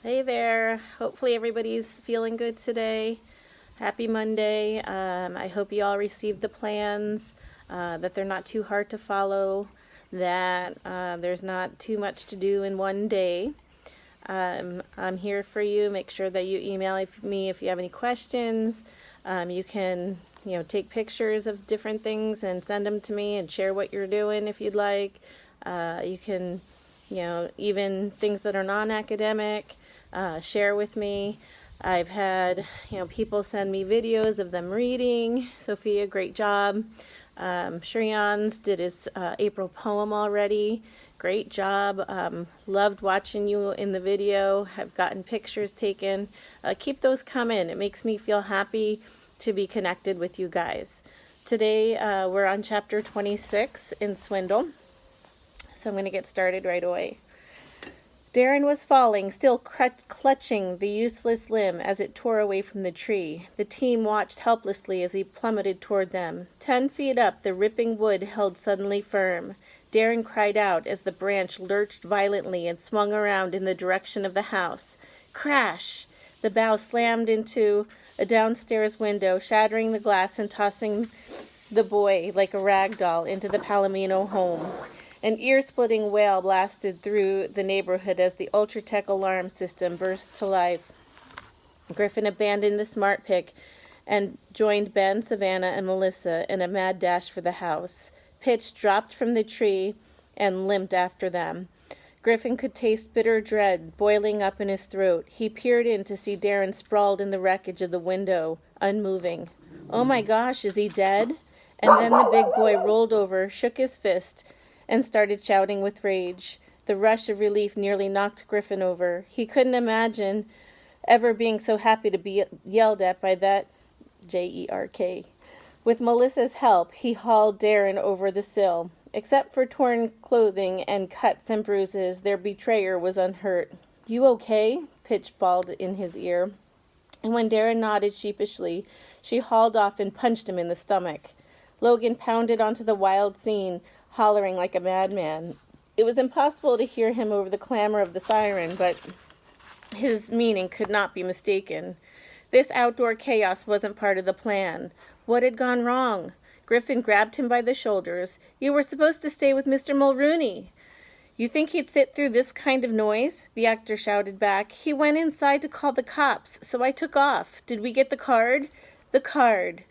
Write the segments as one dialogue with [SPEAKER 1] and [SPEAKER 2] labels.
[SPEAKER 1] Hey there. Hopefully everybody's feeling good today. Happy Monday. I hope you all received the plans, that they're not too hard to follow, that there's not too much to do in one day. I'm here for you. Make sure that you email me if you have any questions. You can, take pictures of different things and send them to me and share what you're doing if you'd like. You can, even things that are non-academic, share with me. I've had, people send me videos of them reading. Sophia, great job. Shreyan's did his April poem already. Great job. Loved watching you in the video. Have gotten pictures taken. Keep those coming. It makes me feel happy to be connected with you guys. Today we're on chapter 26 in Swindle. So I'm going to get started right away. Darren was falling, still clutching the useless limb as it tore away from the tree. The team watched helplessly as he plummeted toward them. 10 feet up, the ripping wood held suddenly firm. Darren cried out as the branch lurched violently and swung around in the direction of the house. Crash! The bough slammed into a downstairs window, shattering the glass and tossing the boy like a rag doll into the Palomino home. An ear-splitting wail blasted through the neighborhood as the Ultratech alarm system burst to life. Griffin abandoned the smart pick and joined Ben, Savannah, and Melissa in a mad dash for the house. Pitch dropped from the tree and limped after them. Griffin could taste bitter dread boiling up in his throat. He peered in to see Darren sprawled in the wreckage of the window, unmoving. Oh my gosh, is he dead? And then the big boy rolled over, shook his fist, and started shouting with rage. The rush of relief nearly knocked Griffin over. He couldn't imagine ever being so happy to be yelled at by that Jerk. With Melissa's help, he hauled Darren over the sill. Except for torn clothing and cuts and bruises, their betrayer was unhurt. You okay? Pitch bawled in his ear. And when Darren nodded sheepishly, she hauled off and punched him in the stomach. Logan pounded onto the wild scene, hollering like a madman. It was impossible to hear him over the clamor of the siren, but his meaning could not be mistaken. This outdoor chaos wasn't part of the plan. What had gone wrong? Griffin grabbed him by the shoulders. You were supposed to stay with Mr. Mulrooney. You think he'd sit through this kind of noise? The actor shouted back. He went inside to call the cops, so I took off. Did we get the card? The card.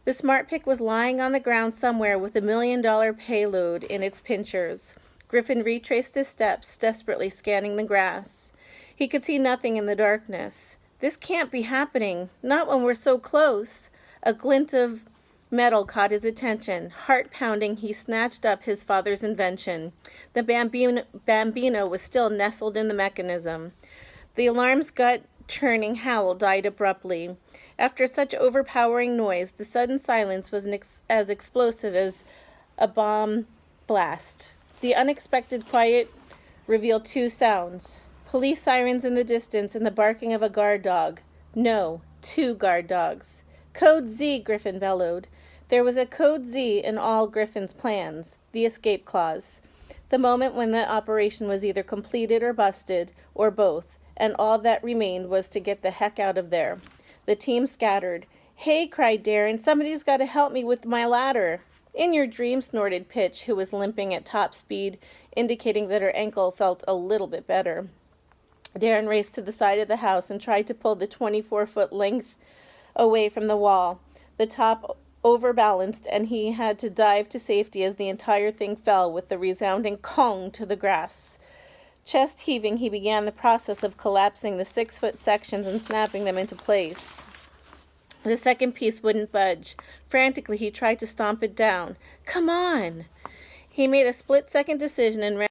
[SPEAKER 1] The smart pick was lying on the ground somewhere with $1 million payload in its pinchers. Griffin retraced his steps, desperately scanning the grass. He could see nothing in the darkness. This can't be happening, not when we're so close. A glint of metal caught his attention. Heart pounding, he snatched up his father's invention. The Bambino was still nestled in the mechanism. The alarm's gut-churning howl died abruptly. After such overpowering noise, the sudden silence was as explosive as a bomb blast. The unexpected quiet revealed two sounds. Police sirens in the distance and the barking of a guard dog. No, 2 guard dogs. Code Z, Griffin bellowed. There was a Code Z in all Griffin's plans, the escape clause. The moment when the operation was either completed or busted, or both, and all that remained was to get the heck out of there. The team scattered. Hey, cried Darren, somebody's got to help me with my ladder. In your dream, snorted Pitch, who was limping at top speed, indicating that her ankle felt a little bit better. Darren raced to the side of the house and tried to pull the 24-foot length away from the wall. The top overbalanced, and he had to dive to safety as the entire thing fell with the resounding cong to the grass. Chest heaving, he began the process of collapsing the 6-foot sections and snapping them into place. The second piece wouldn't budge. Frantically, he tried to stomp it down. Come on! He made a split-second decision and ran